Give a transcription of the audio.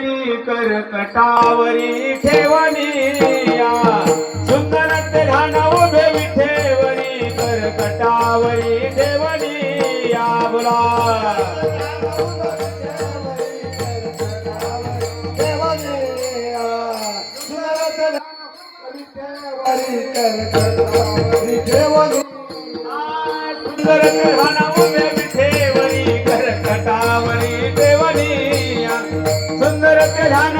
विठेवरी करकटावरी ठेवणिया सुंदर ते ध्यान उभे विठेवरी करकटावरी ठेवणिया बोला सुंदर ध्यान उभे विठेवरी करकटावरी ठेवणिया सुंदर ध्यान